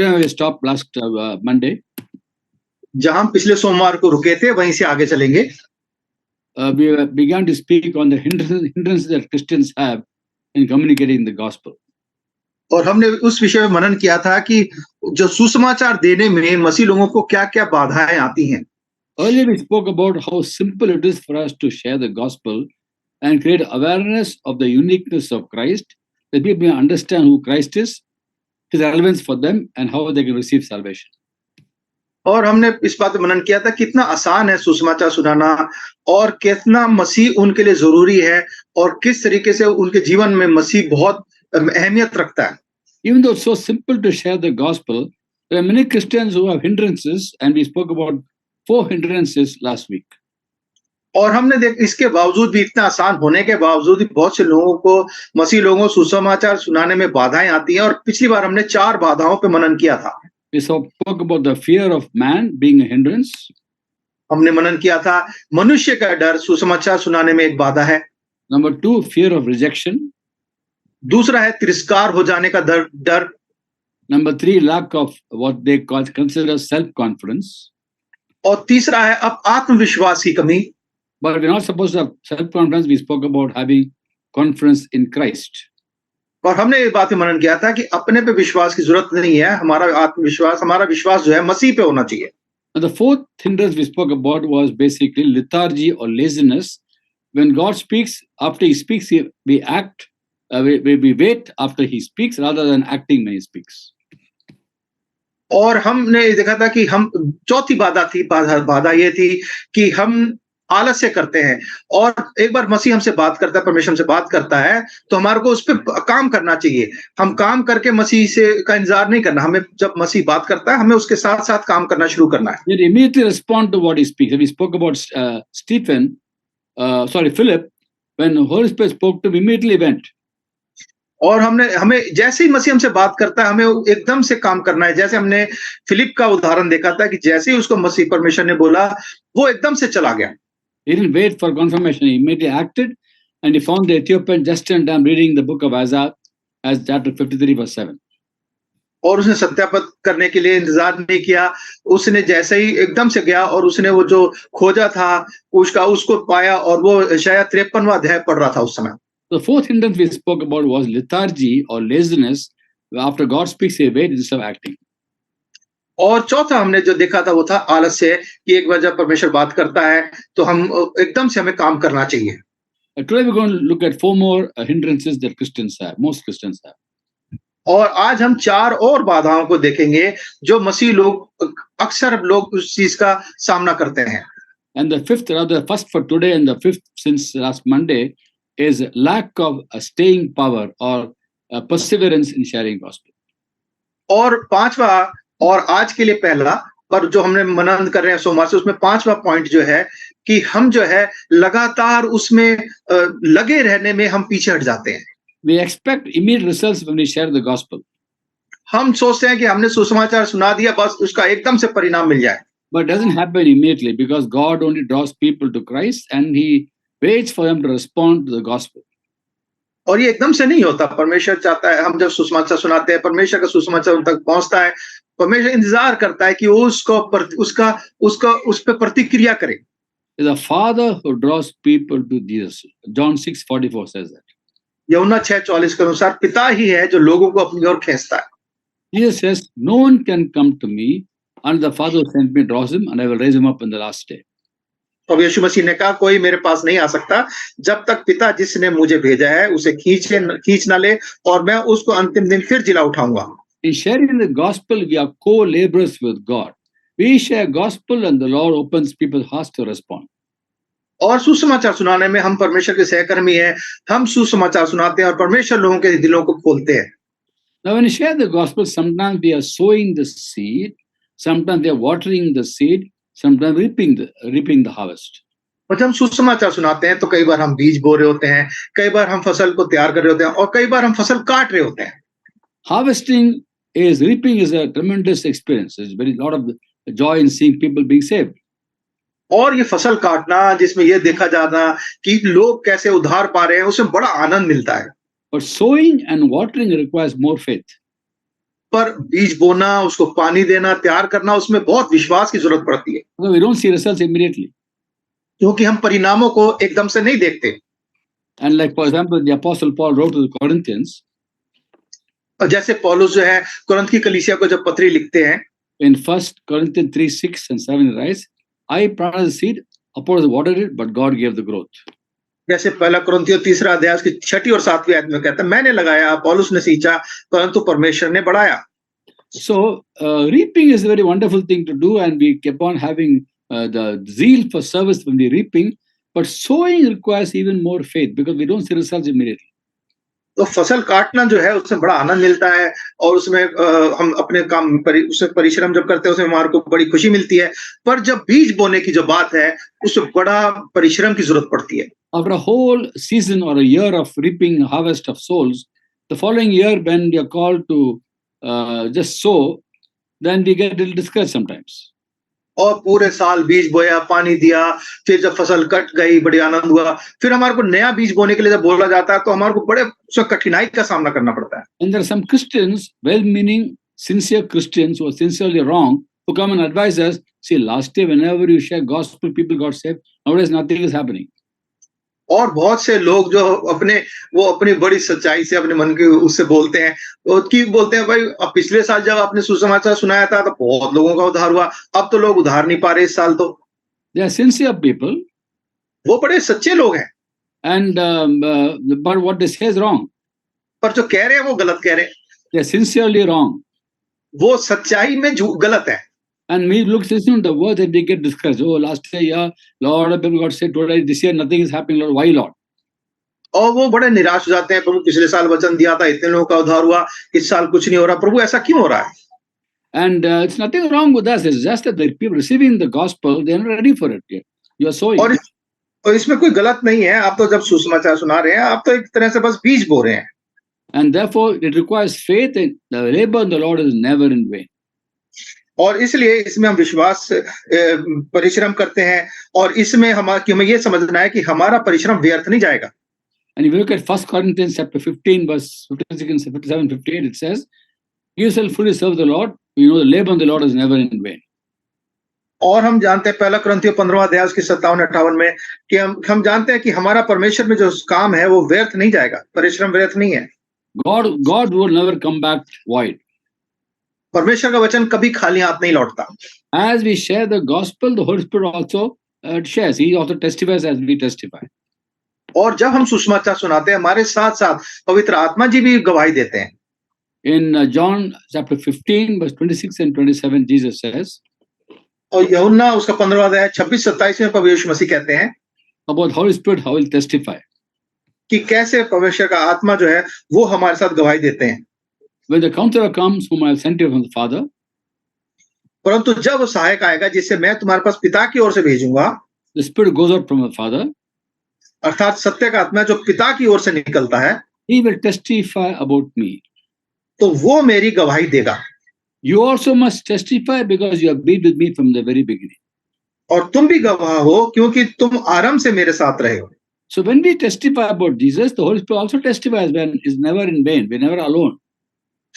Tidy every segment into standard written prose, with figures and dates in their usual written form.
where we stopped last Monday, जहां हम पिछले सोमवार को रुके थे वहीं से आगे चलेंगे। we began to speak on the hindrances that Christians have in communicating the gospel. और हमने उस विषय में मनन किया था कि जो सुसमाचार देने में मसीह लोगों को क्या-क्या बाधाएं आती हैं। Earlier we spoke about how simple it is for us to share the gospel and create awareness of the uniqueness of Christ, that people understand who Christ is, his relevance for them, and how they can receive salvation. और हमने इस बात पे मनन किया था कितना आसान है सुसमाचार सुनाना और कितना मसीह उनके लिए जरूरी है और किस तरीके से उनके जीवन में मसीह बहुत अहमियत रखता है। Even though it's so simple to share the gospel, there are many Christians who have hindrances, and we spoke about 4 hindrances last week. और हमने इसके बावजूद भी इतना आसान होने के बावजूद भी बहुत से लोगों को मसीह लोगों सुसमाचार सुनाने में बाधाएं आती हैं और पिछली बार हमने 4 बाधाओं पे मनन किया था। We spoke about the fear of man being a hindrance. हमने मनन किया था मनुष्य का डर सुसमाचार सुनाने में एक बाधा है। Number 2, fear of rejection. दूसरा है तिरस्कार हो जाने का डर। Number 3, lack of what they consider self-confidence. और तीसरा है अब आत्मविश्वास की कमी। But we're not supposed to have self-confidence. We spoke about having confidence in Christ. और हमने ये बात पे मनन किया था कि अपने पे विश्वास की जरूरत नहीं है, हमारा विश्वास जो है मसीह पे होना चाहिए। And the 4th hindrance we spoke about was basically lethargy or laziness. When God speaks, after he speaks, we act, we wait after he speaks rather than acting when he speaks. और हमने देखा था कि हम चौथी बाधा ये थी कि हम आलस्य करते हैं और एक बार मसीह हमसे बात करता है, परमेश्वर हमसे बात करता है तो हमारे को उस पर काम करना चाहिए। हम काम करके मसीह से का इंतजार नहीं करना, हमें जब मसीह बात करता है हमें उसके साथ साथ काम करना शुरू करना है। We immediately respond to what he speaks. We spoke about Philip, when the Holy Spirit spoke to him, immediately went. और हमें जैसे ही मसीह हमसे बात करता है हमें एकदम से काम करना है। जैसे हमने फिलिप का उदाहरण देखा था कि जैसे ही उसको मसीह परमेश्वर ने बोला वो एकदम से चला गया। He didn't wait for confirmation. He immediately acted, and he found the Ethiopian just in time reading the book of Isaiah, as chapter 53 verse 7. और उसने सत्यापित करने के लिए इंतजार नहीं किया, उसने जैसे ही एकदम से गया और उसने वो जो खोजा था उसको पाया और वो यशायाह 53वां अध्याय पढ़ रहा था उस समय। The 4th hindrance we spoke about was lethargy or laziness. After God speaks, he waits instead of acting. और चौथा हमने जो देखा था वो था आलस्य, कि एक बार जब परमेश्वर बात करता है तो हम एकदम से हमें काम करना चाहिए। Today we're going to look at 4 more hindrances that Christians have, most Christians have. और आज हम 4 और बाधाओं को देखेंगे जो मसीह लोग अक्सर लोग उस चीज का सामना करते हैं। And the first for today and the 5th since last Monday is lack of staying power or perseverance in sharing gospel. और 5वां और आज के लिए पहला पर जो हमने मनन कर रहे हैं सोमवार से, उसमें 5वां पॉइंट जो है कि हम जो है लगातार उसमें लगे रहने में हम पीछे हट जाते हैं। We expect immediate results when we share the gospel. हम सोचते हैं कि हमने सुसमाचार सुना दिया बस उसका एकदम से परिणाम मिल जाए। But it doesn't happen immediately because God only draws people to Christ and he waits for them to respond to the gospel. और ये एकदम से नहीं होता। परमेश्वर चाहता है हम जब सुसमाचार सुनाते हैं, परमेश्वर का सुसमाचार उन तक पहुंचता है, परमेश्वर इंतजार करता है कि वो उस पे प्रतिक्रिया करे। The Father who draws people to Jesus. John 6:44 says that. यूहन्ना 6:44 के अनुसार पिता ही है जो लोगों को अपनी ओर खींचता है। Jesus says, "No one can come to me unless the Father who sent me draws him, and I will raise him up in the last day." तो यीशु मसीह ने कहा कोई मेरे पास नहीं आ सकता जब तक पिता जिसने मुझे भेजा है उसे खींच ना ले और मैं उसको अंतिम दिन फिर जिला उठाऊंगा। In sharing the gospel, we are co-laborers with God. We share gospel and the Lord opens people's hearts to respond. और सुसमाचार सुनाने में हम परमेश्वर के सहकर्मी हैं। हम सुसमाचार सुनाते हैं और परमेश्वर लोगों के दिलों को खोलते हैं। Now, when we share the gospel, sometimes we are sowing the seed, sometimes we are watering the seed, sometimes reaping the harvest. और जब हम सुसमाचार सुनाते हैं तो कई बार हम बीज बो रहे होते हैं, कई बार हम फसल को तैयार कर रहे होते हैं और कई बार हम फसल काट रहे होते हैं। Reaping is a tremendous experience. There's very lot of joy in seeing people being saved. और ये फसल काटना जिसमें ये देखा जाना कि लोग कैसे उद्धार पा रहे हैं उसमें बड़ा आनंद मिलता है। But sowing and watering requires more faith. पर बीज बोना, उसको पानी देना, तैयार करना, उसमें बहुत विश्वास की जरूरत पड़ती है, Because we don't see results immediately. क्योंकि हम परिणामों को एकदम से नहीं देखते। And like, for example, the Apostle Paul wrote to the Corinthians और जैसे पौलुस जो है कुरिन्थ की कलीसिया को जब पत्री लिखते हैं, in 1 Corinthians 3, 6 and 7, he writes, I planted the seed, Apollos watered it, but God gave the growth. जैसे पहला कुरिन्थियों 3 अध्याय की 6 और 7 आयत में कहता है, मैंने लगाया, पौलुस ने सींचा, परंतु परमेश्वर ने बढ़ाया। So, reaping is a very wonderful thing to do, and we keep on having the zeal for service when we're reaping. But sowing requires even more faith because we don't see results immediately. तो फसल काटना जो है उसमें बड़ा आनंद मिलता है, और उसमें हम अपने काम उसमें परिश्रम जब करते हैं उसमें हमारे को बड़ी खुशी मिलती है, पर जब बीज बोने की जो बात है उसमें बड़ा परिश्रम की जरूरत पड़ती है। After a whole season or a year of reaping harvest of souls, the following year when we are called to just sow, then we get a little discouraged sometimes. और पूरे साल बीज बोया, पानी दिया, फिर जब फसल कट गई बड़ी आनंद हुआ, फिर हमारे को नया बीज बोने के लिए जब बोला जाता है तो हमारे को बड़े उसमें कठिनाई का सामना करना पड़ता है। And there are some Christians, well-meaning, sincere Christians who are sincerely wrong, who come and advise us, see, last year whenever you share gospel, people got saved. Nowadays nothing is happening. और बहुत से लोग जो अपनी बड़ी सच्चाई से अपने मन की उससे बोलते हैं, बोलते हैं भाई अब पिछले साल जब आपने सुसमाचार सुनाया था तो बहुत लोगों का उद्धार हुआ, अब तो लोग उद्धार नहीं पा रहे इस साल तो। They are sincere people. वो बड़े सच्चे लोग हैं। And but what they say is wrong. पर जो कह रहे हैं वो गलत कह रहे हैं। They are sincerely wrong. वो सच्चाई में गलत है। And we listen to the word and we get discouraged. Oh, last year, yeah, Lord, people got saved. Today, this year, nothing is happening. Lord, why, Lord? और वो बड़े निराश हो जाते हैं, प्रभु पिछले साल वचन दिया था, इतने लोगों का उद्धार हुआ, इस साल कुछ नहीं हो रहा, प्रभु ऐसा क्यों हो रहा है? And it's nothing wrong with us. It's just that the people receiving the gospel, they're not ready for it yet. You are sowing. और इसमें कोई गलत नहीं है, आप तो जब सुसमाचार सुना रहे हैं, आप तो एक तरह से बस बीज बो रहे हैं। And therefore, it requires faith, and the labor in the Lord is never in vain. और इसलिए इसमें हम विश्वास परिश्रम करते हैं, और इसमें हमें ये समझना है कि हमारा परिश्रम व्यर्थ नहीं जाएगा। And if you look at 1 Corinthians chapter 15, verse 56, 57, 58, it says, you shall fully serve the Lord. You know, the labor in the Lord is never in vain. और हम जानते हैं पहला कुरिन्थियों 15 अध्याय की 57-58 में कि हम जानते हैं कि हमारा परमेश्वर में जो काम है वो व्यर्थ नहीं जाएगा, परिश्रम व्यर्थ नहीं है। God will never come back void. परमेश्वर का वचन कभी खाली हाथ नहीं लौटता। As we share the gospel, the Holy Spirit also shares. He also testifies as we testify. और जब हम सुसमाचार सुनाते हैं, हमारे साथ-साथ पवित्र आत्मा जी भी गवाही देते हैं। In John chapter 15, verse 26 and 27, Jesus says, और यूहन्ना उसका 15वां अध्याय 26-27 में प्रभु यीशु मसीह कहते हैं about Holy Spirit, how will testify. कि कैसे परमेश्वर का आत्मा जो है वो हमारे साथ गवाही देते हैं। When the counselor comes, whom I have sent you from the Father, परंतु जब वो सहायक आएगा जिसे मैं तुम्हारे पास पिता की ओर से भेजूंगा, the Spirit goes out from the Father, अर्थात सत्य का आत्मा जो पिता की ओर से निकलता है, he will testify about me. तो वो मेरी गवाही देगा। You also must testify because you have been with me from the very beginning. और तुम भी गवाह हो क्योंकि तुम आरंभ से मेरे साथ रहे हो। So when we testify about Jesus, the Holy Spirit also testifies. When is never in vain. We're never alone.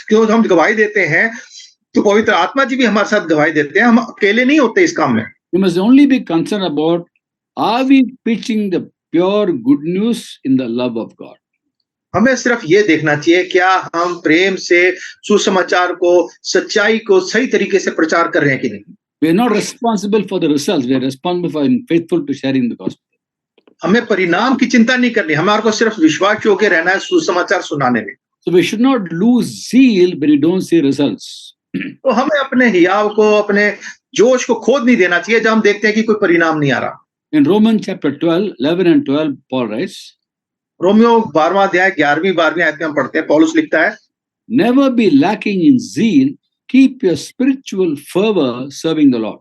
क्यों हम गवाही देते हैं तो पवित्र आत्मा जी भी हमारे साथ गवाही देते हैं, हम अकेले नहीं होते इस काम में। We must only be concerned about, are we preaching the pure good news in the love of God? हमें सिर्फ ये देखना चाहिए क्या हम प्रेम से सुसमाचार को, सच्चाई को सही तरीके से प्रचार कर रहे हैं कि नहीं। We are not responsible for the results. We are responsible for being faithful to sharing the gospel. हमें परिणाम की चिंता नहीं करनी, हमारे को सिर्फ विश्वास योग्य रहना है सुसमाचार सुनाने में। So we should not lose zeal when you don't see results. तो हमें अपने हियाव को, अपने जोश को खोद नहीं देना चाहिए जब हम देखते हैं कि कोई परिणाम नहीं आ रहा। In Romans chapter 12, 11 and 12, Paul writes, Romeo 12वां अध्याय 11वीं-12वीं आयत में हम पढ़ते हैं, पौलुस लिखता है, never be lacking in zeal, keep your spiritual fervor serving the Lord.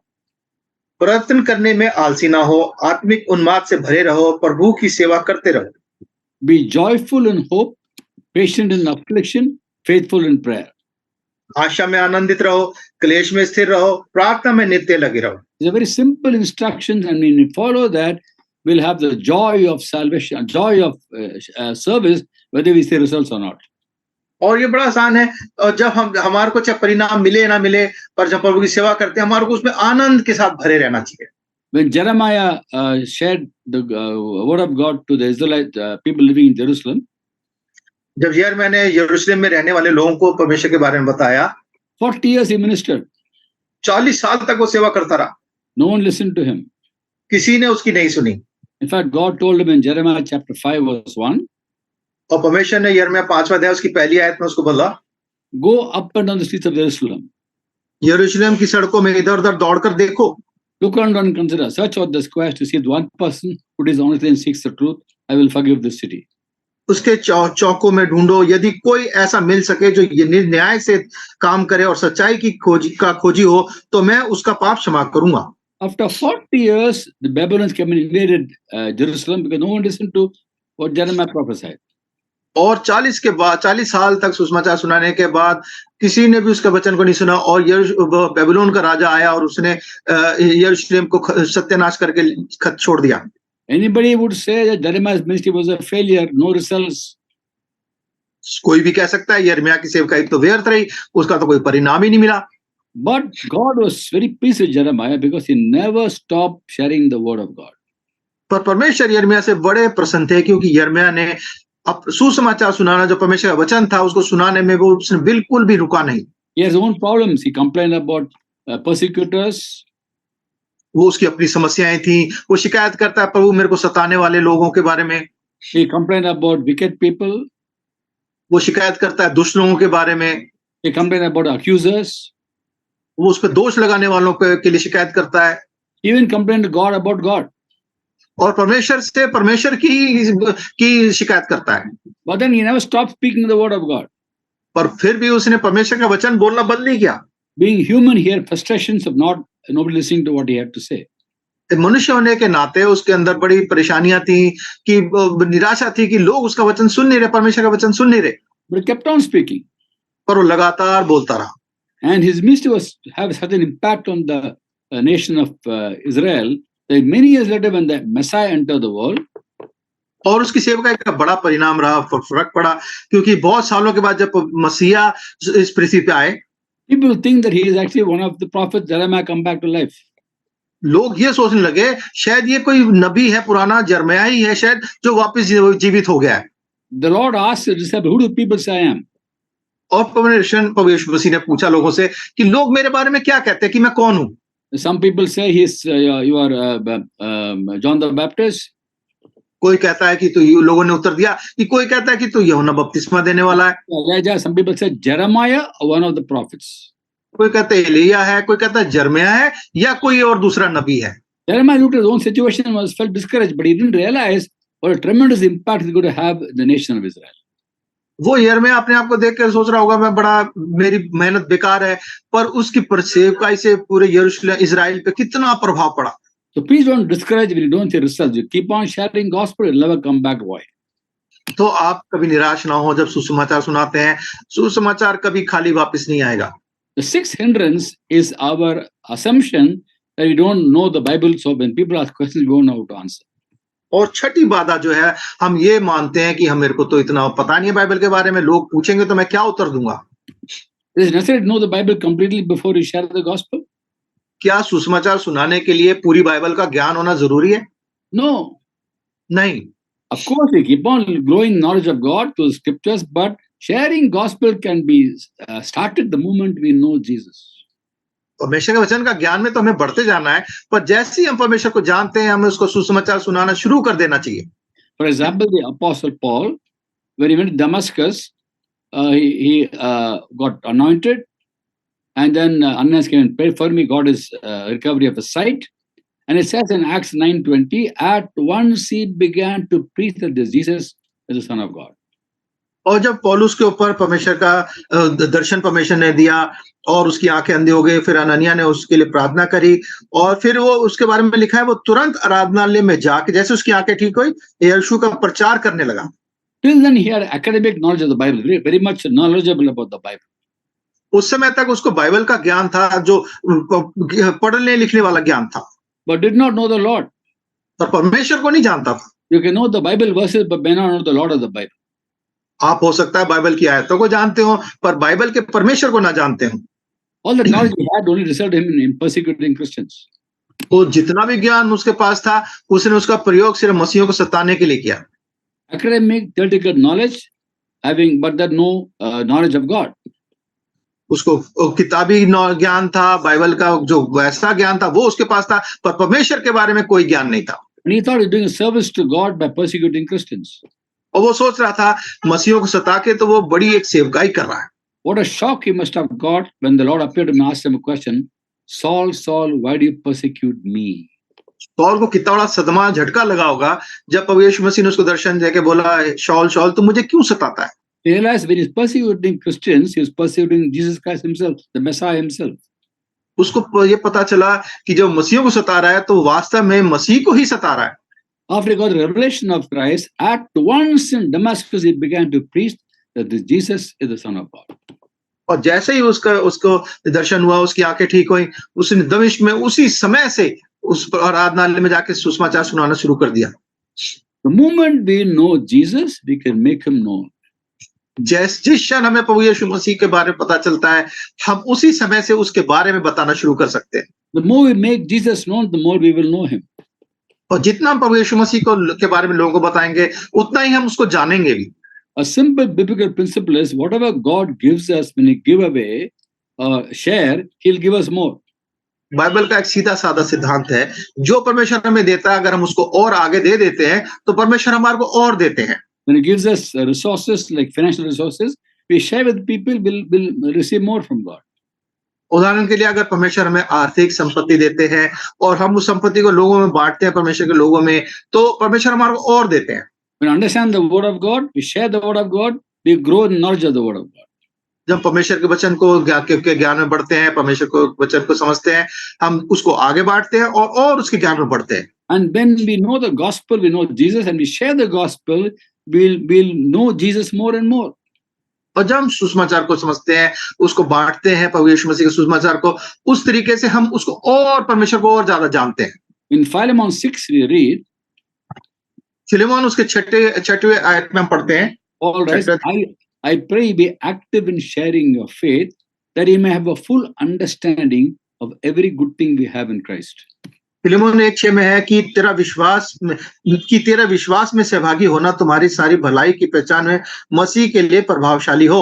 प्रयत्न करने में आलसी ना हो, आत्मिक उन्माद से भरे रहो, प्रभु की सेवा करते रहो। Be joyful in hope, patient in affliction, faithful in prayer. आशा में आनंदित रहो, क्लेश में स्थिर रहो, प्रार्थना में नित्य लगे रहो। It's a very simple instructions, and when we follow that, we'll have the joy of salvation, joy of service, whether we see results or not. और ये बड़ा आसान है। और जब हम हमारे को चाहे परिणाम मिले ना मिले, पर जब प्रभु की सेवा करते हैं, हमारे को उसमें आनंद के साथ भरे रहना चाहिए। When Jeremiah shared the word of God to the Israelite people living in Jerusalem, जब यिर्मयाह ने यरूशलेम में रहने वाले लोगों को परमेश्वर के बारे में बताया, 40 years he ministered. 40 साल तक वो सेवा करता रहा, No one listened to him. किसी ने उसकी नहीं सुनी। In fact, God told him in Jeremiah chapter 5, verse 1, और परमेश्वर ने यिर्मयाह 5वां अध्याय उसकी पहली आयत में उसको बोला, go up and down the streets of Jerusalem. यरूशलेम की सड़कों में इधर-उधर दौड़कर देखो, Look around and consider, search out the squares to see the one person who is honestly and seeks the truth. I will forgive this city. उसके चौकों में ढूंढो, यदि कोई ऐसा मिल सके जो ये न्याय से काम करे और सच्चाई की खोजी हो, तो मैं उसका पाप क्षमा करूंगा। After 40 years, the Babylonians came and invaded Jerusalem because no one listened to what Jeremiah prophesied. और 40 साल तक सुसमाचार सुनाने के बाद किसी ने भी उसके वचन को नहीं सुना, और बेबीलोन का राजा आया और उसने यरूशलेम को सत्यानाश करके खत छोड़ दिया। Anybody would say that Jeremiah's ministry was a failure, no results. कोई भी कह सकता है यिर्मयाह की सेवकाई तो व्यर्थ रही, उसका तो कोई परिणाम ही नहीं मिला। But God was very pleased with Jeremiah because he never stopped sharing the word of God. पर परमेश्वर यिर्मयाह से बड़े प्रसन्न थे, क्योंकि यिर्मयाह ने अब सुसमाचार सुनाना, जो परमेश्वर का वचन था, उसको सुनाने में वो उसने बिल्कुल भी रुका नहीं। He has his own problems. He complained about persecutors. वो उसकी अपनी समस्याएं थी, वो शिकायत करता है प्रभु मेरे को सताने वाले लोगों के बारे में। He complained about wicked people. वो शिकायत करता है दुष्ट लोगों के बारे में। He complained about accusers. वो उस पर दोष लगाने वालों के लिए शिकायत करता है। He even complained to God about God. और परमेश्वर से परमेश्वर की शिकायत करता है। But then he never stopped speaking the word of God. पर फिर भी उसने परमेश्वर का वचन बोलना बंद नहीं किया। Being human, he had frustrations of nobody listening to what he had to say. मनुष्य होने के नाते उसके अंदर बड़ी परेशानियां थी, कि निराशा थी कि लोग उसका वचन सुन नहीं रहे, परमेश्वर का वचन सुन नहीं रहे। But he kept on speaking. पर वो लगातार बोलता रहा। And his ministry was have such an impact on the nation of Israel that many years later, when the Messiah entered the world, और उसकी सेवकाई का बड़ा परिणाम रहा, फर्क पड़ा, क्योंकि बहुत सालों के बाद जब मसीहा इस पृथ्वी पे आए, people think that he is actually one of the prophets Jeremiah come back to life. लोग ये सोचने लगे शायद ये कोई नबी है, पुराना यिर्मयाह ही है शायद, जो वापस जीवित हो गया है। The Lord asked the disciples, who do people say I am? और प्रभु यीशु मसीह ने पूछा लोगों से कि लोग मेरे बारे में क्या कहते हैं, कि मैं कौन हूं। Some people say you are John the Baptist. कोई कहता है कि तो लोगों ने उत्तर दिया कि कोई कहता है कि तो यूहन्ना बपतिस्मा देने वाला है। Elijah. Some people say Jeremiah or one of the prophets. कोई कहता है एलिया है, कोई कहता है यिर्मयाह है, या कोई और दूसरा नबी है। Jeremiah looked at his own situation and was felt discouraged, but he didn't realize what a tremendous impact he's going to have in the nation of Israel. वो यिर्मयाह अपने आप को देख कर सोच रहा होगा मैं मेरी मेहनत बेकार है, पर उसकी सेवकाई से पूरे यरूशलेम इजराइल पे कितना प्रभाव पड़ा। So please don't discourage when you don't see results. You keep on sharing gospel, it'll never come back void. तो आप कभी निराश ना हो, जब सुसमाचार सुनाते हैं, सुसमाचार कभी खाली वापस नहीं आएगा। The sixth hindrance is our assumption that we don't know the Bible, so when people ask questions, we don't know how to answer. और छठी बाधा जो है, हम ये मानते हैं कि मेरे को तो इतना पता नहीं है बाइबल के बारे में, लोग पूछेंगे तो मैं क्या उत्तर दूंगा। It is necessary to know the Bible completely before you share the gospel? क्या सुसमाचार सुनाने के लिए पूरी बाइबल का ज्ञान होना जरूरी है? No. नहीं। Of course, we keep on growing knowledge of God through the scriptures, but sharing gospel can be started the moment we know Jesus. परमेश्वर के वचन का ज्ञान में तो हमें बढ़ते जाना है, पर जैसे ही हम परमेश्वर को जानते हैं, हमें उसको सुसमाचार सुनाना शुरू कर देना चाहिए। For example, the Apostle Paul, when he went to Damascus, he got anointed, and then Ananias came and prayed for me. God is recovery of his sight. And it says in Acts 9:20, at once he began to preach that Jesus is the Son of God. और जब पौलुस के ऊपर परमेश्वर का दर्शन परमेश्वर ने दिया और उसकी आंखें अंधी हो गई, फिर अननिया ने उसके लिए प्रार्थना करी, और फिर वो उसके बारे में लिखा है, वो तुरंत आराधनालय में जाके जैसे उसकी आंखें ठीक हुई, यीशु का प्रचार करने लगा। Till then he had academic knowledge of the Bible, very much knowledgeable about the Bible. उस समय तक उसको बाइबल का ज्ञान था, जो पढ़ने लिखने वाला ज्ञान था, but did not know the Lord. पर परमेश्वर को नहीं जानता था। You can know the Bible verses, but may not know the Lord of the Bible. आप हो सकता है बाइबल की आयतों को जानते हो, पर बाइबल के परमेश्वर को ना जानते हो। All the knowledge he had only resulted in persecuting Christians. तो जितना भी ज्ञान उसके पास था, उसने उसका प्रयोग सिर्फ मसीहों को सताने के लिए किया। Academic, theoretical knowledge, having but that no knowledge of God. उसको किताबी ज्ञान था, बाइबल का जो वैसा ज्ञान था वो उसके पास था, पर परमेश्वर के बारे में कोई ज्ञान नहीं था। And he thought he was doing a service to God by persecuting Christians. और वो सोच रहा था मसीहों को सता के तो वो बड़ी एक सेवकाई कर रहा है। What a shock he must have got when the Lord appeared to him and asked him a question, Saul, Saul, why do you persecute me? Paul को कितना बड़ा सदमा झटका लगा होगा जब प्रभु यीशु मसीह ने उसको दर्शन देके बोला, शौल शौल तू मुझे क्यों सताता है? He realized when he's persecuting Christians, he was persecuting Jesus Christ himself, the Messiah himself. उसको ये पता चला कि जब मसीहों को सता रहा है तो वास्तव में मसीह को ही सता रहा है। After he got the revelation of Christ, at once in Damascus he began to preach that this Jesus is the Son of God. और जैसे ही उसको दर्शन हुआ, उसकी आंखें ठीक हुई, उसने दमिश्क में उसी समय से उस आराधनालय में जाके सुसमाचार सुनाना शुरू कर दिया। The moment we know Jesus, we can make him known. जिस क्षण हमें प्रभु यीशु मसीह के बारे में पता चलता है, हम उसी समय से उसके बारे में बताना शुरू कर सकते हैं। The more we make Jesus known, the more we will know him. और जितना हम प्रभु यीशु मसीह के बारे में लोगों को बताएंगे, उतना ही हम उसको जानेंगे भी। A simple biblical principle is whatever God gives us when he give away, share, he'll give us more. Bible का एक सीधा साधा सिद्धांत है, जो परमेश्वर हमें देता है अगर हम उसको और आगे दे देते हैं तो परमेश्वर हमारे को और देते हैं। When he gives us resources like financial resources, we share with people, will receive more from God. उदाहरण के लिए अगर परमेश्वर हमें आर्थिक संपत्ति देते हैं और हम उस संपत्ति को लोगों में बांटते हैं, परमेश्वर के लोगों में, तो परमेश्वर हमारे को और देते हैं। When we understand the word of God, we share the word of God, we grow in knowledge of the word of God. जब परमेश्वर के वचन को ज्ञान में बढ़ते हैं, परमेश्वर को वचन को समझते हैं, हम उसको आगे बांटते हैं और उसके ज्ञान में बढ़ते हैं। And when we know the gospel, we know Jesus, and we share the gospel, we'll know Jesus more and more. और जब हम सुसमाचार को समझते हैं, उसको बांटते हैं, प्रभु यीशु मसीह के सुसमाचार को, उस तरीके से हम उसको और परमेश्वर को और ज्यादा जानते हैं। In Philemon 6 we read, Philemon उसके छठवें आयत में हम पढ़ते हैं, Paul writes, I pray be active in sharing your faith, that ye may have a full understanding of every good thing we have in Christ. Philemon 1:6 में है कि तेरा विश्वास में सहभागी होना तुम्हारी सारी भलाई की पहचान में मसीह के लिए प्रभावशाली हो।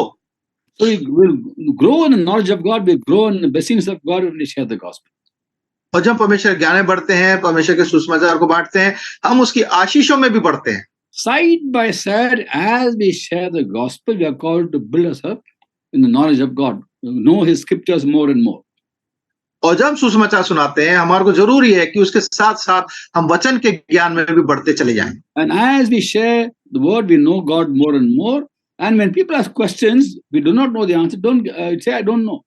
So we will grow in the knowledge of God, we grow in the blessings of God when we share the gospel. और जब परमेश्वर ज्ञान में बढ़ते हैं, परमेश्वर के सुसमाचार को बांटते हैं, हम उसकी आशीषों में भी बढ़ते हैं। Side by side, as we share the gospel, we are called to build us up in the knowledge of God, know his scriptures more and more. और जब सुसमाचार सुनाते हैं, हमारे को जरूरी है कि उसके साथ साथ हम वचन के ज्ञान में भी बढ़ते चले जाएं। And as we share the word, we know God more and more. And when people ask questions, we do not know the answer, don't say, I don't know.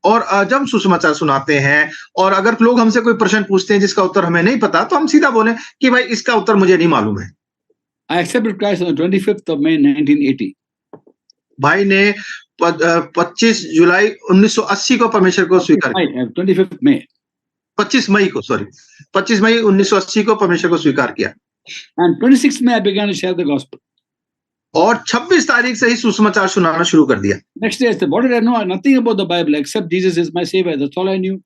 और जब सुसमाचार सुनाते हैं और अगर लोग हमसे कोई प्रश्न पूछते हैं जिसका उत्तर हमें नहीं पता, तो हम सीधा बोलें कि भाई इसका उत्तर मुझे नहीं मालूम है। I accepted Christ on the 25th of May 1980. भाई ने 25 जुलाई 1980 को परमेश्वर को स्वीकार किया। 25th May. 25 मई 1980 को परमेश्वर को स्वीकार किया। And 26th May I began to share the gospel. और 26 तारीख से ही सुसमाचार सुनाना शुरू कर दिया। Next day I said, what did I know? Nothing about the Bible except Jesus is my savior. That's all I knew.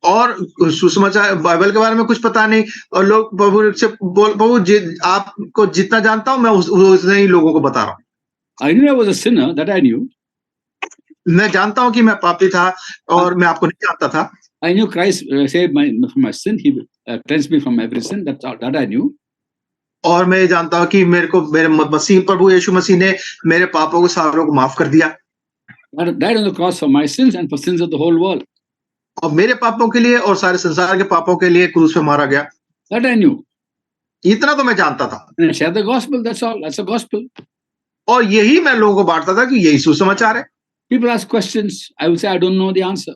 और सुसमाचार बाइबल के बारे में कुछ पता नहीं, और लोग प्रभु से प्रभु आपको जितना जानता हूं मैं उतने ही लोगों को बता रहा हूं। I knew I was a sinner, that I knew. मैं जानता हूं कि मैं पापी था और मैं आपको नहीं जानता था। I knew Christ saved from my sin. He cleansed me from every sin. That I knew. और मैं जानता हूं कि मेरे मसीह प्रभु यीशु मसीह ने मेरे पापों को सारों को माफ कर दिया। God died on the cross for my sins and for sins of the whole world. और मेरे पापों के लिए और सारे संसार के पापों के लिए क्रूस पे मारा गया। That I knew. इतना तो मैं जानता था। And I shared the gospel. That's all. That's the gospel. और यही मैं लोगों को बांटता था कि यही सुसमाचार है। People ask questions. I will say I don't know the answer.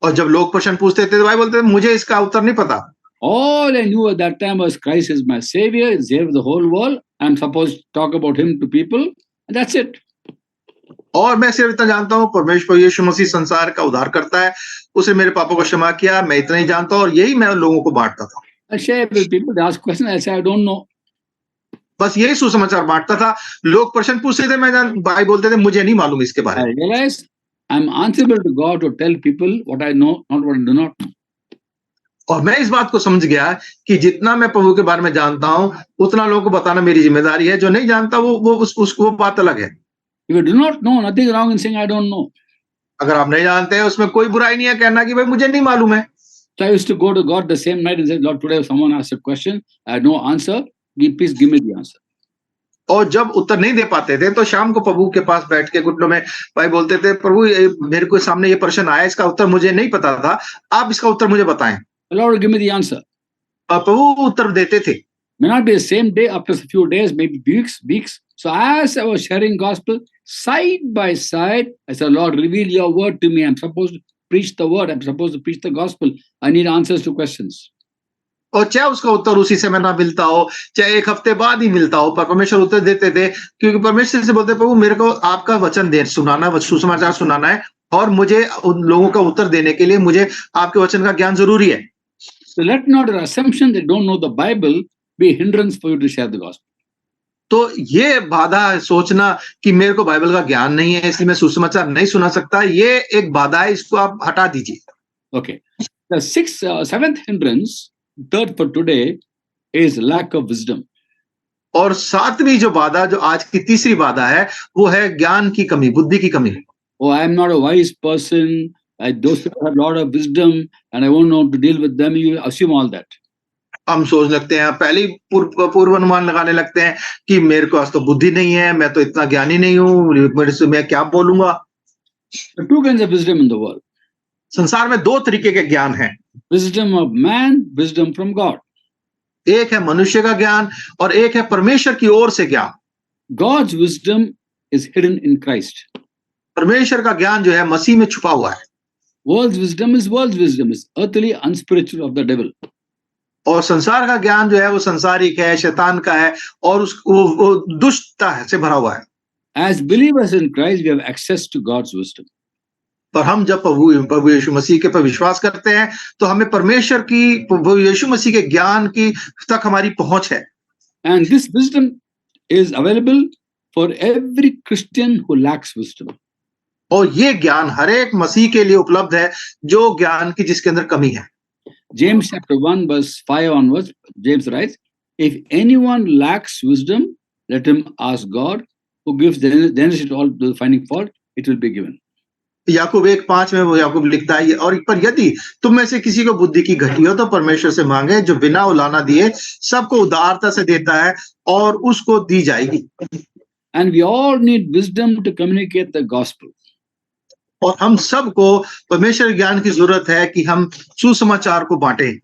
और जब लोग प्रश्न पूछते थे तो भाई बोलते थे मुझे इसका उत्तर नहीं पता। All I knew at that time was Christ is my savior. He's saved the whole world. I'm supposed to talk about him to people. And that's it. और मैं सिर्फ इतना जानता हूँ परमेश्वर यीशु मसीह संसार का उद्धार करता है, उसने मेरे पापों को क्षमा किया, मैं इतना ही जानता हूँ और यही मैं लोगों को बांटता था। I share with people. They ask questions. I say I don't know. बस यही सुसमाचार बांटता था। लोग प्रश्न पूछते थे, भाई बोलते थे मुझे नहीं मालूम इसके बारे I में। realized I'm answerable to God to tell people what I know, not what I do not know. और मैं इस बात को समझ गया कि जितना मैं प्रभु के बारे में जानता हूं, उतना लोगों को बताना मेरी जिम्मेदारी है। जो नहीं जानता वो उसको बात अलग है। If you do not know, nothing wrong in saying I don't know. अगर आप नहीं जानते हैं, उसमें कोई बुराई नहीं है कहना कि भाई मुझे नहीं मालूम है। So I used to go to God the same night and say, Lord, today if someone asked a question, I had no answer. Please give me the answer. और जब उत्तर नहीं दे पाते थे, तो शाम को प्रभु के पास बैठ के घुटनों में भाई बोलते थे, प्रभु मेरे को सामने ये प्रश्न आया, इसका उत्तर मुझे नहीं पता था, आप इसका उत्तर मुझे बताएं। The Lord will give me the answer. और प्रभु उत्तर देते थे। May not be the same day, after a few days, maybe weeks. So as I was sharing gospel, side by side, I said, Lord, reveal your word to me. I'm supposed to preach the word. I'm supposed to preach the gospel. I need answers to questions. और चाहे उसका उत्तर उसी समय ना मिलता हो, चाहे एक हफ्ते बाद ही मिलता हो, पर परमेश्वर उत्तर देते थे, क्योंकि परमेश्वर से बोलते, प्रभु मेरे को आपका वचन सुनाना, सुसमाचार सुनाना है, और मुझे उन लोगों का उत्तर देने के लिए मुझे आपके वचन का ज्ञान जरूरी है। So let not your assumption they don't know the Bible be a hindrance for you to share the gospel. तो ये बाधा सोचना कि मेरे को बाइबल का ज्ञान नहीं है, इसलिए मैं सुसमाचार नहीं सुना सकता, ये एक बाधा है, इसको आप हटा दीजिए। Okay. The seventh hindrance, third for today, is lack of wisdom. और सातवीं जो बाधा, जो आज की तीसरी बाधा है, वो है ज्ञान की कमी, बुद्धि की कमी। Oh, I am not a wise person. Those people have a lot of wisdom and I won't know to deal with them. You assume all that. हम सोच लगते हैं, पहले ही पूर्व अनुमान लगाने लगते हैं कि मेरे पास तो बुद्धि नहीं है, मैं तो इतना ज्ञानी नहीं हूँ, मेरे से मैं क्या बोलूंगा। There are two kinds of wisdom in the world. संसार में दो तरीके के ज्ञान हैं। Wisdom of man, wisdom from God. एक है मनुष्य का ज्ञान और एक है परमेश्वर की ओर से ज्ञान। God's wisdom is hidden in Christ. परमेश्वर का ज्ञान जो है मसीह में छुपा हुआ है। World's wisdom is earthly, unspiritual of the devil. और संसार का ज्ञान जो है वो संसारिक है, शैतान का है, और वो दुष्टता से भरा हुआ है। As believers in Christ, we have access to God's wisdom. पर हम जब प्रभु यीशु मसीह के पर विश्वास करते हैं, तो हमें परमेश्वर की, प्रभु यीशु मसीह के ज्ञान की तक हमारी पहुंच है। And this wisdom is available for every Christian who lacks wisdom. और ये ज्ञान हर एक मसीह के लिए उपलब्ध है, जो ज्ञान की जिसके अंदर कमी है। James chapter 1 verse 5 onwards, James writes, if anyone lacks wisdom, let him ask God, who gives generously to all to finding fault, it will be given. याकूब 1:5 में वो याकूब लिखता है, और पर यदि तुम में से किसी को बुद्धि की घटी हो तो परमेश्वर से मांगे, जो बिना उलाना दिए सबको उदारता से देता है, और उसको दी जाएगी। And we all need wisdom to communicate the gospel. और हम सबको परमेश्वर ज्ञान की जरूरत है कि हम सुसमाचार को बांटें।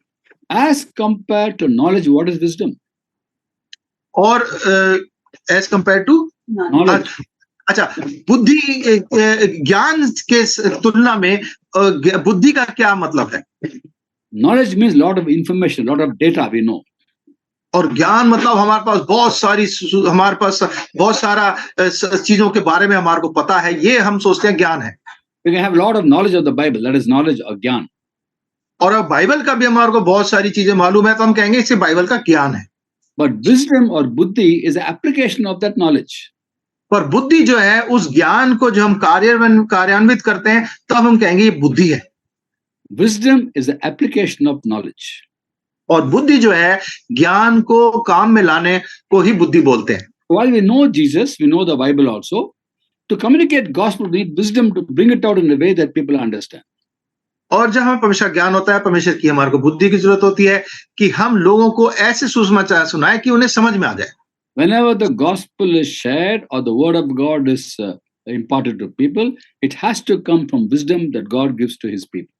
As compared to knowledge, what is wisdom? और एज कंपेयर टू Knowledge. अच्छा, बुद्धि ज्ञान के तुलना में बुद्धि का क्या मतलब है? Knowledge means lot of information, lot of data we know. और ज्ञान मतलब हमारे पास बहुत सारा चीजों के बारे में हमारे को पता है, ये हम सोचते हैं ज्ञान है। We can have a lot of knowledge of the Bible, that is knowledge of ज्ञान. और अब बाइबल का भी हमारे को बहुत सारी चीजें मालूम है, तो हम कहेंगे इससे बाइबल का ज्ञान है। But wisdom or buddhi is an application of that knowledge. पर बुद्धि जो है, उस ज्ञान को जो हम कार्यान्वित करते हैं, तब हम कहेंगे ये बुद्धि है। Wisdom is the application of knowledge. और बुद्धि जो है, ज्ञान को काम में लाने को ही बुद्धि बोलते हैं। While we know Jesus, we know the Bible also. To communicate gospel, we need wisdom to bring it out in a way that people understand. और जब हमें परमेश्वर ज्ञान होता है, परमेश्वर की हमारे को बुद्धि की जरूरत होती है कि हम लोगों को ऐसे सुसमाचार सुनाए कि उन्हें समझ में आ जाए। Whenever the gospel is shared or the word of God is imparted to people, it has to come from wisdom that God gives to his people.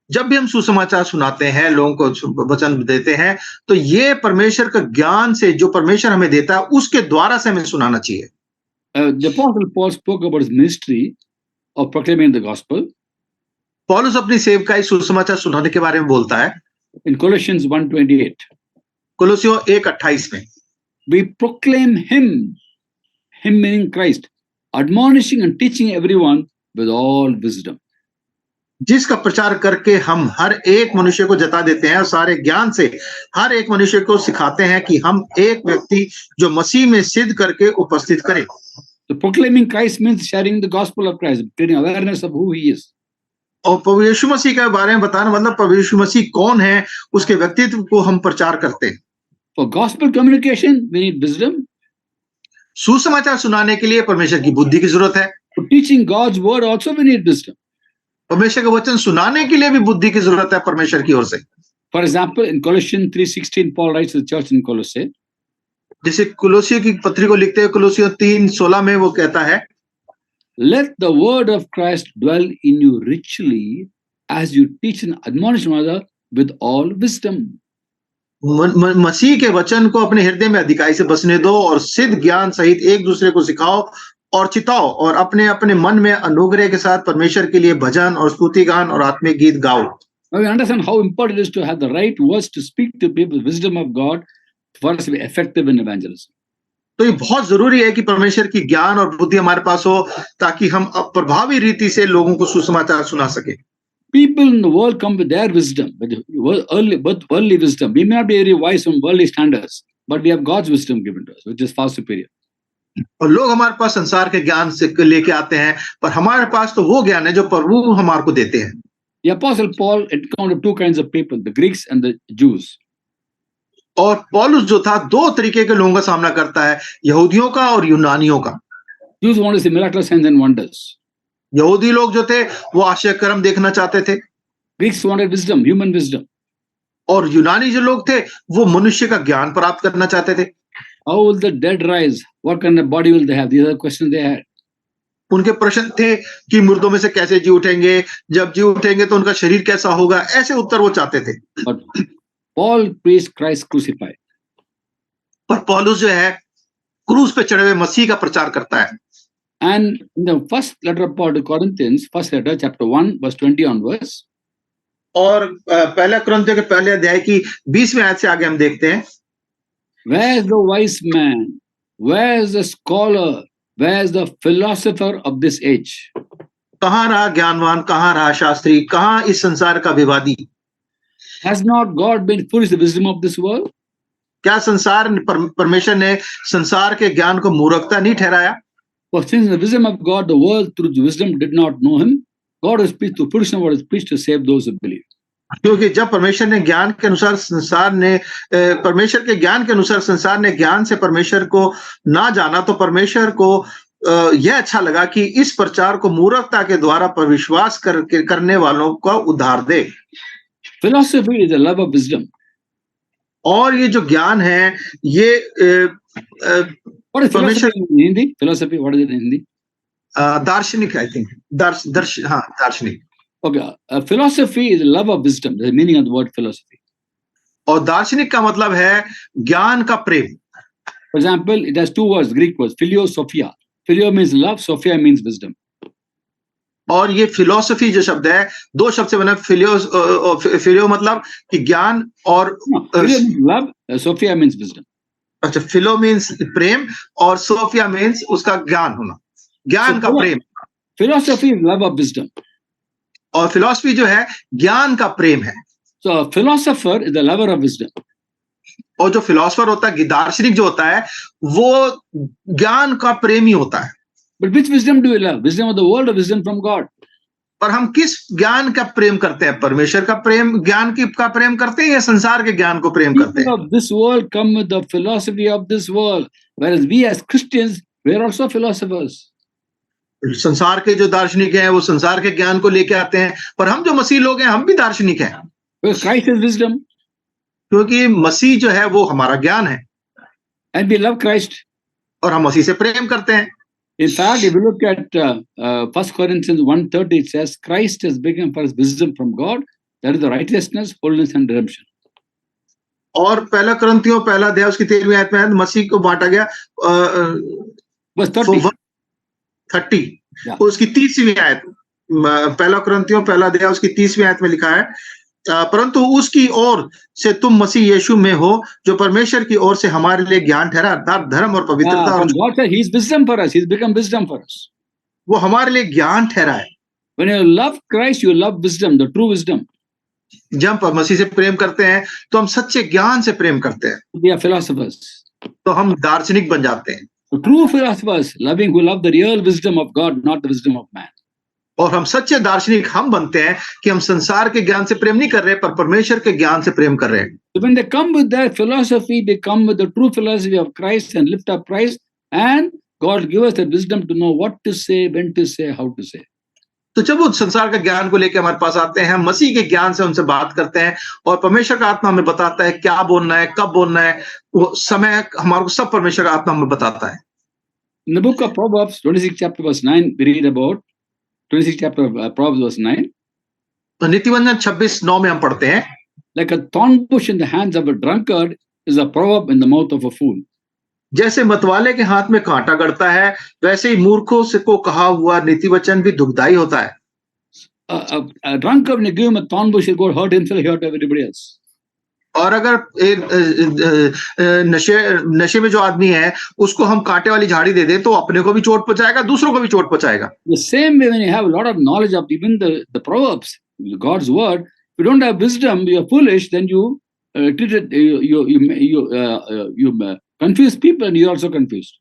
जब भी हम सुसमाचार सुनाते हैं, लोगों को वचन देते हैं, तो ये परमेश्वर का ज्ञान से, जो परमेश्वर हमें देता है, उसके द्वारा से हमें सुनाना चाहिए। The Apostle Paul spoke about his ministry of proclaiming the gospel. पौलुस अपनी सेवकाई सुसमाचार सुनाने के बारे में बोलता है In Colossians 1:28. कुलोसियों 1:28 में, We proclaim him meaning Christ, admonishing and teaching everyone with all wisdom. जिसका प्रचार करके हम हर एक मनुष्य को जता देते हैं और सारे ज्ञान से हर एक मनुष्य को सिखाते हैं कि हम एक व्यक्ति जो मसीह में सिद्ध करके उपस्थित करें। So proclaiming Christ means sharing the gospel of Christ, creating awareness of who he is. और प्रभु यीशु मसीह के बारे में बताना मतलब प्रभु यीशु मसीह कौन है, उसके व्यक्तित्व को हम प्रचार करते हैं। For gospel communication, we need wisdom. सुसमाचार सुनाने के लिए परमेश्वर की बुद्धि की जरूरत है। For teaching God's word also we need wisdom. परमेश्वर का वचन सुनाने के लिए भी बुद्धि की जरूरत है परमेश्वर की ओर से। For example, in Colossians 3:16, Paul writes to the church in Colossae, जैसे कुलोसियों की पत्री को लिखते हैं कुलोसियों 3:16 में वो कहता है, let the word of Christ dwell in you richly as you teach and admonish one another with all wisdom. मसीह के वचन को अपने हृदय में अधिकाई से बसने दो और सिद्ध ज्ञान सहित एक दूसरे को सिखाओ और चिताओ और अपने अपने मन में अनुग्रह के साथ परमेश्वर के लिए भजन और स्तुति गान और आत्मिक गीत गाओ। Now we understand how important it is to have the right words to speak to people, wisdom of God, for us to be effective in evangelism. तो ये बहुत जरूरी है कि परमेश्वर की ज्ञान और बुद्धि हमारे पास हो ताकि हम प्रभावी रीति से लोगों को सुसमाचार सुना सके। People in the world come with their wisdom, with worldly wisdom. We may not be very wise from worldly standards, but we have God's wisdom given to us, which is far superior. और लोग हमारे पास संसार के ज्ञान से लेके आते हैं, पर हमारे पास तो वो ज्ञान है जो प्रभु हमारे को देते हैं। The Apostle Paul encountered two kinds of people, the Greeks and the Jews. और पौलुस जो था दो तरीके के लोगों का सामना करता है, यहूदियों का और यूनानियों का। Jews wanted to see miraculous signs and wonders. यहूदी लोग जो थे वो आश्चर्य कर्म देखना चाहते थे। Greeks wanted wisdom, human wisdom. और यूनानी जो लोग थे वो मनुष्य का ज्ञान प्राप्त करना चाहते थे। How will the dead rise? What kind of body will they have? These are the questions they had. उनके प्रश्न थे कि मुर्दों में से कैसे जी उठेंगे, जब जी उठेंगे तो उनका शरीर कैसा होगा, ऐसे उत्तर वो चाहते थे। But Paul preached Christ crucified. पर पौलुस जो है क्रूस पे चढ़े हुए मसीह का प्रचार करता है। And in the first letter of Paul to Corinthians, first letter, chapter 1, verse 20 onwards, और पहला कुरिन्थियों के पहले अध्याय की 20वें आयत से आगे हम देखते हैं, where is the wise man? Where is the scholar? Where is the philosopher of this age? कहाँ रहा ज्ञानवान, कहाँ रहा शास्त्री, कहाँ इस संसार का विवादी? Has not God been foolish the wisdom of this world? क्या संसार परमेश्वर ने संसार के ज्ञान को मूर्खता नहीं ठहराया? For since the wisdom of God, the world through the wisdom did not know him, God has preached to foolish what is preached to save those who believe. क्योंकि जब परमेश्वर ने ज्ञान के अनुसार संसार ने परमेश्वर के ज्ञान के अनुसार संसार ने ज्ञान से परमेश्वर को ना जाना, तो परमेश्वर को यह अच्छा लगा कि इस प्रचार को मूर्खता के द्वारा पर विश्वास करने वालों को उद्धार दे। Philosophy is a love of wisdom. और ये जो ज्ञान है ये What is philosophy in Hindi? Philosophy, what is it in Hindi? दार्शनिक, आई थिंक दार्शनिक। Okay, philosophy is a love of wisdom. The meaning of the word philosophy. और दार्शनिक का मतलब है ज्ञान का प्रेम। For example, it has two words, Greek words, phileo, sophia. Phileo means love, sophia means wisdom. और ये फिलोसफी जो शब्द है दो शब्द से बना, फिलियो मतलब कि ज्ञान और love, sophia means wisdom. अच्छा, फिलो मीन्स प्रेम और सोफिया मीन्स उसका ज्ञान होना, ज्ञान का प्रेम। Philosophy is love of wisdom. और फिलॉसफी जो है ज्ञान का प्रेम है। So a philosopher is the lover of wisdom. और जो फिलोसफर होता है, दार्शनिक जो होता है, वो ज्ञान का प्रेमी होता है। But which wisdom do we love? Wisdom of the world or wisdom from God? पर हम किस ज्ञान का प्रेम करते हैं? परमेश्वर का प्रेम, ज्ञान की का प्रेम करते हैं या संसार के ज्ञान को प्रेम करते हैं? People of this world come with the philosophy of this world, whereas we as Christians, we are also philosophers. संसार के जो दार्शनिक हैं वो संसार के ज्ञान को लेके आते हैं, पर हम जो मसीह लोग हैं हम भी दार्शनिक हैं। Because Christ is wisdom. क्योंकि मसीह जो है वो हमारा ज्ञान है। And we love Christ. और हम मसीह से प्रेम करते हैं। In fact, if you look at 1 Corinthians 1:30, it says, Christ has become for us wisdom from God, that is the righteousness, holiness and redemption. और पहला कुरिन्थियों पहला अध्याय उसकी 13वीं आयत में मसीह को बांटा गया, Verse 30. 30 उसकी 30वीं आयत, पहला कुरिन्थियों पहला अध्याय उसकी 30वीं आयत में लिखा है, परंतु उसकी ओर से तुम मसीह यीशु में हो, जो परमेश्वर की ओर से हमारे लिए ज्ञान ठहरा, अर्थात धर्म और पवित्रता। God said He is wisdom for us. He's become wisdom for us. वो हमारे लिए ज्ञान ठहरा है। When you love Christ, you love wisdom, the true wisdom. जब हम मसीह से प्रेम करते हैं तो हम सच्चे ज्ञान से प्रेम करते हैं, We are philosophers. तो हम दार्शनिक बन जाते हैं। The true philosophers, loving who love the real wisdom of God, not the wisdom of man. और हम सच्चे दार्शनिक हम बनते हैं कि हम संसार के ज्ञान से प्रेम नहीं कर रहे, पर परमेश्वर के ज्ञान से प्रेम कर रहे हैं। So when they come with their philosophy, they come with the true philosophy of Christ and lift up Christ, and God give us the wisdom to know what to say, when to say, how to say. तो जब वो संसार के ज्ञान को लेकर हमारे पास आते हैं, हम मसीह के ज्ञान से उनसे बात करते हैं और परमेश्वर का आत्मा हमें बताता है क्या बोलना है, कब बोलना है, वो समय हमारे को सब परमेश्वर का आत्मा हमें बताता है। In the book of Proverbs, 26 chapter verse 9, we read about 26 chapter of Proverbs verse 9. तो नीतिवचन 26:9 में हम पढ़ते हैं, Like a thorn bush in the hands of a drunkard is a proverb in the mouth of a fool. जैसे मतवाले के हाथ में कांटा गड़ता है, वैसे ही मूर्खों से को कहा हुआ नीतिवचन भी दुखदाई होता है। A drunkard, when you give him a thorn bush, he'll go hurt himself, hurt everybody else. और अगर एक नशे में जो आदमी है उसको हम कांटे वाली झाड़ी दे दें तो अपने को भी चोट पहुंचाएगा, दूसरों को भी चोट पहुंचाएगा। The same way, when you have a lot of knowledge of even the proverbs, God's word, if you don't have wisdom, you're foolish, then you treat it, you confuse people, and you're also confused.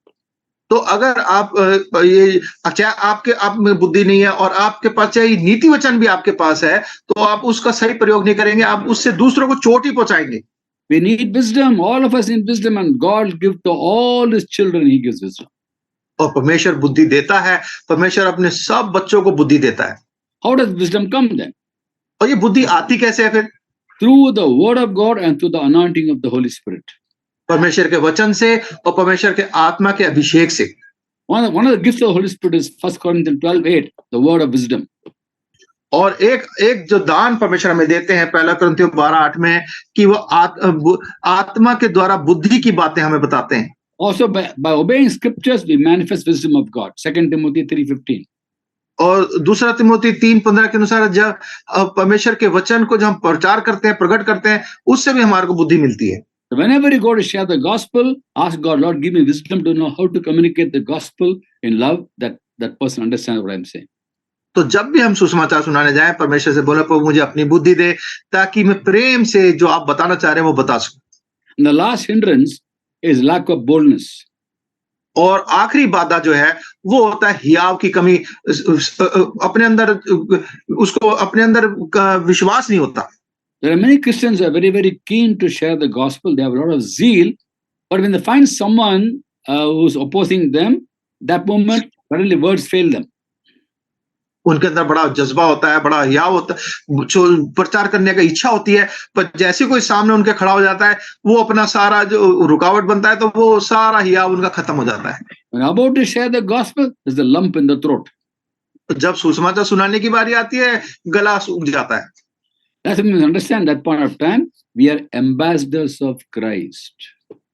तो अगर आप ये अच्छा आप में बुद्धि नहीं है और आपके पास चाहे नीति वचन भी आपके पास है, तो आप उसका सही प्रयोग नहीं करेंगे, आप उससे दूसरों को चोट ही पहुंचाएंगे। We need wisdom. All of us need wisdom, and God gives to all His children. He gives wisdom. और परमेश्वर बुद्धि देता है, परमेश्वर अपने सब बच्चों को बुद्धि देता है। How does wisdom come then? और ये बुद्धि आती कैसे है फिर? Through the word of God and through the anointing of the Holy Spirit. परमेश्वर के वचन से और परमेश्वर के आत्मा के अभिषेक से। One of the gifts of the Holy Spirit is 1 Corinthians 12:8, the word of wisdom. और एक जो दान परमेश्वर हमें देते हैं 1 कुरिन्थियों 12:8 में कि वो आत्मा के द्वारा बुद्धि की बातें हमें बताते हैं। Also by obeying scriptures we manifest wisdom of God. 2 Timothy 3:15. और दूसरा तिमोथी 3:15 के अनुसार जब परमेश्वर के वचन को जब हम प्रचार करते हैं, प्रकट करते हैं, उससे भी हमारे को बुद्धि मिलती है। So whenever you go to share the gospel, ask God, Lord, give me wisdom to know how to communicate the gospel in love, that person understands what I'm saying. तो जब भी हम सुसमाचार सुनाने जाएं, परमेश्वर से बोले, प्रभु मुझे अपनी बुद्धि दे ताकि मैं प्रेम से जो आप बताना चाह रहे हैं वो बता सकूं। And the last hindrance is lack of boldness. और आखिरी बाधा जो है वो होता है हियाव की कमी, अपने अंदर उसको अपने अंदर विश्वास नहीं होता। There are many Christians who are very, very keen to share the gospel. They have a lot of zeal, but when they find someone who's opposing them, that moment suddenly words fail them. उनके अंदर बड़ा जज्बा होता है, बड़ा हियाव होता है, प्रचार करने का इच्छा होती है, पर जैसे कोई सामने उनके खड़ा हो जाता है, वो अपना सारा जो रुकावट बनता है, तो वो सारा हियाव उनका खत्म हो जाता है। When about to share the gospel, there's a lump in the throat. जब सुसमाचार सुनाने की बारी आती है, गला सूख जाता है। That's when we understand that point of time, we are ambassadors of Christ.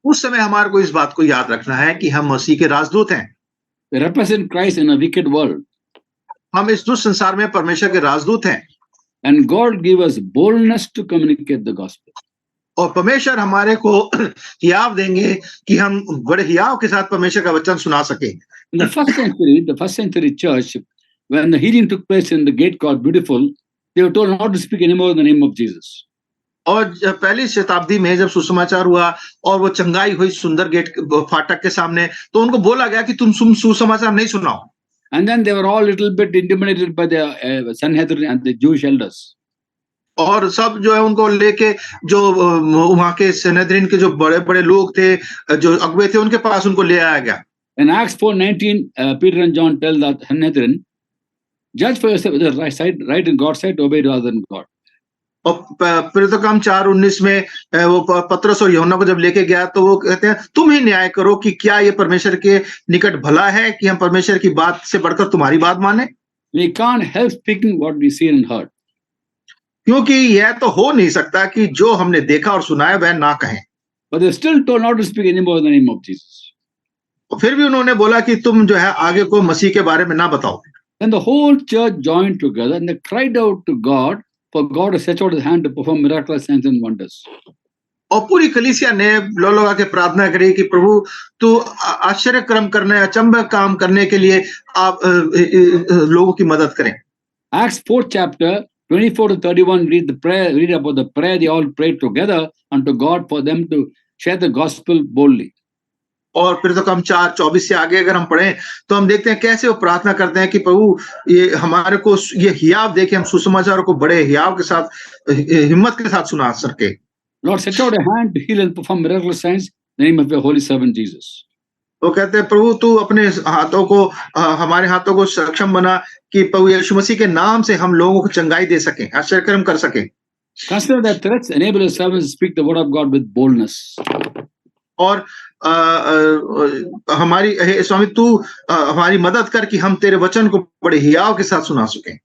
उस समय हमारे को इस बात को याद रखना है कि हम मसीह के राजदूत हैं। We represent Christ in a wicked world. हम इस दुष्ट संसार में परमेश्वर के राजदूत हैं। And God give us boldness to communicate the gospel. और परमेश्वर हमारे को हियाव देंगे कि हम बड़े हियाव के साथ परमेश्वर का वचन सुना सकें। In the first century church, when the healing took place in the gate called Beautiful, they were told not to speak anymore in the name of Jesus. और पहली शताब्दी में जब सुसमाचार हुआ और वो चंगाई हुई सुंदर गेट फाटक के सामने, तो उनको बोला गया कि तुम सुसमाचार नहीं सुनाओ। And then they were all a little bit intimidated by the Sanhedrin and the Jewish elders. और सब जो है उनको लेके जो वहां के सनहेद्रिन के जो बड़े-बड़े लोग थे, जो अगुवे थे, उनके पास उनको ले आया गया। In Acts 4:19, Peter and John tell the Sanhedrin, judge for yourself whether right in God's sight, obey rather than God. और प्रेरितों 4:19 में वो पतरस और यूहन्ना को जब लेके गया तो वो कहते हैं तुम ही न्याय करो कि क्या ये परमेश्वर के निकट भला है कि हम परमेश्वर की बात से बढ़कर तुम्हारी बात माने। We can't help speaking what we see and heard. क्योंकि यह तो हो नहीं सकता कि जो हमने देखा और सुना है वह ना कहें। But they still told not to speak anymore in the name of Jesus. फिर भी उन्होंने बोला कि तुम जो है आगे को मसीह के बारे में ना बताओ। Then the whole church joined together and they cried out to God for God to stretch out His hand to perform miraculous signs and wonders. और पूरी कलीसिया ने लो लगा के प्रार्थना करी कि प्रभु तू आश्चर्य कर्म करने, अचंभे काम करने के लिए आप लोगों की मदद करें। Acts 4th chapter, 24 to 31, read about the prayer they all prayed together unto God for them to share the gospel boldly. और फिर तो हम 4:24 से आगे अगर हम पढ़ें तो हम देखते हैं कैसे वो प्रार्थना करते हैं कि प्रभु ये हमारे को ये हियाव दे कि हम सुसमाचार को बड़े हियाव के साथ हिम्मत के साथ सुना सके। Lord, stretch out a hand to heal and perform miraculous signs in the name of your holy servant Jesus. वो कहते हैं प्रभु तू अपने हाथों को हमारे हाथों को सक्षम बना कि प्रभु यीशु मसीह के नाम से हम लोगों को चंगाई दे सकें, आश्चर्यकर्म कर सकें। Consider that threats enable your servants to speak the word of God with boldness. और हमारी हे स्वामी तू हमारी मदद कर कि हम तेरे वचन को बड़े हियाव के साथ सुना सकें।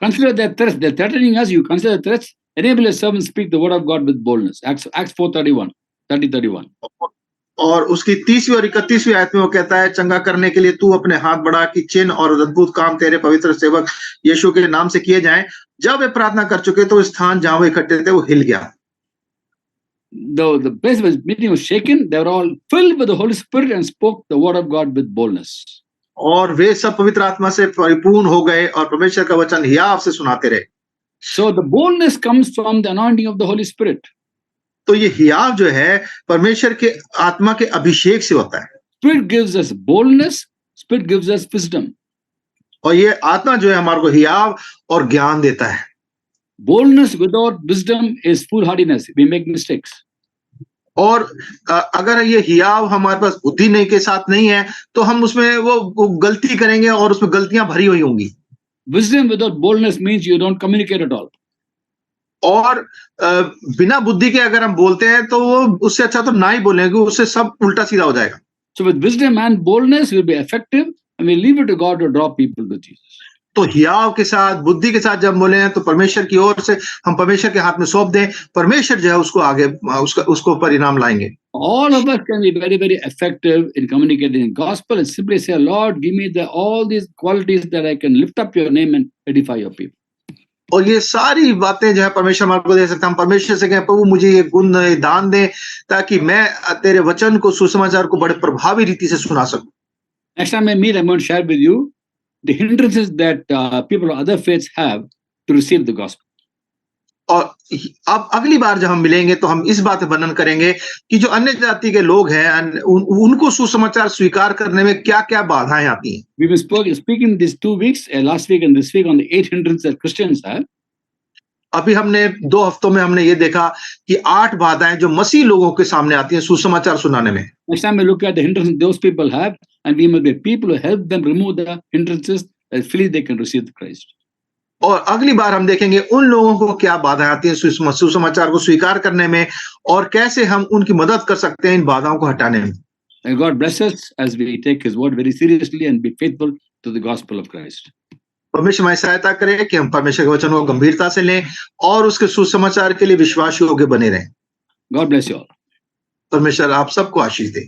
Consider that threats, they're threatening us. You consider the threats, enable your servants to speak the word of God with boldness. Acts 4:31. और उसकी 30वीं और 31वीं आयत में वो कहता है चंगा करने के लिए तू अपने हाथ बढ़ा कि चिन्ह और अद्भुत काम तेरे पवित्र सेवक यीशु के नाम से किए जाएं। जब वे प्रार्थना कर चुके तो स्थान जहां वो इकट्ठे थे वो हिल गया। Though the place was meeting was shaken, they were all filled with the Holy Spirit and spoke the word of God with boldness. और वे सब पवित्र आत्मा से परिपूर्ण हो गए और परमेश्वर का वचन हियाव से सुनाते रहे। So the boldness comes from the anointing of the Holy Spirit. तो ये हियाव जो है परमेश्वर के आत्मा के अभिषेक से होता है। Spirit gives us boldness, Spirit gives us wisdom. और ये आत्मा जो है हमारे को हियाव और ज्ञान देता है। Boldness without wisdom is foolhardiness. We make mistakes. और अगर ये हियाव हमारे पास बुद्धि नहीं के साथ नहीं है तो हम उसमें वो गलती करेंगे और उसमें गलतियां भरी हुई होंगी। Wisdom without boldness means you don't communicate at all. और बिना बुद्धि के अगर हम बोलते हैं तो वो उससे अच्छा तो ना ही बोलेंगे, उससे सब उल्टा सीधा हो जाएगा। So with wisdom and boldness we'll be effective and we leave it to God to draw people to Jesus. तो हियाव के साथ बुद्धि के साथ जब बोले हैं तो परमेश्वर की ओर से हम परमेश्वर के हाथ में सौंप दें, परमेश्वर जो है उसको आगे उसको परिणाम लाएंगे। All of us can be very, very effective in communicating the gospel and simply say, Lord, give me all these qualities that I can lift up your name and edify your people. और ये सारी बातें जो है परमेश्वर हमारे को दे सकता है। हम परमेश्वर से कहें प्रभु मुझे ये गुण दान दे ताकि मैं तेरे वचन को सुसमाचार को बड़े प्रभावी रीति से सुना सकूं। Next time I meet, I'm going to share with you the hindrances that people of other faiths have to receive the gospel. और अब अगली बार जब हम मिलेंगे तो हम इस बात पे वर्णन करेंगे कि जो अन्य जाति के लोग हैं उनको सुसमाचार स्वीकार करने में क्या-क्या बाधाएं आती हैं। We were speaking these 2 weeks, last week and this week, on the 8 hindrances that Christians have. अभी हमने 2 हफ्तों में हमने ये देखा कि 8 बाधाएं जो मसीह लोगों के सामने आती हैं सुसमाचार सुनाने में। Next time we look at the hindrances those people have, and we must be people who help them remove the hindrances as freely they can receive the Christ. और अगली बार हम देखेंगे उन लोगों को क्या बाधाएं आती हैं सुसमाचार को स्वीकार करने में और कैसे हम उनकी मदद कर सकते हैं इन बाधाओं को हटाने में। And God bless us as we take His word very seriously and be faithful to the gospel of Christ. परमेश्वर हमारी सहायता करे कि हम परमेश्वर के वचन को गंभीरता से लें और उसके सुसमाचार के लिए विश्वास योग्य बने रहें। God bless you all. परमेश्वर आप सबको आशीष दे।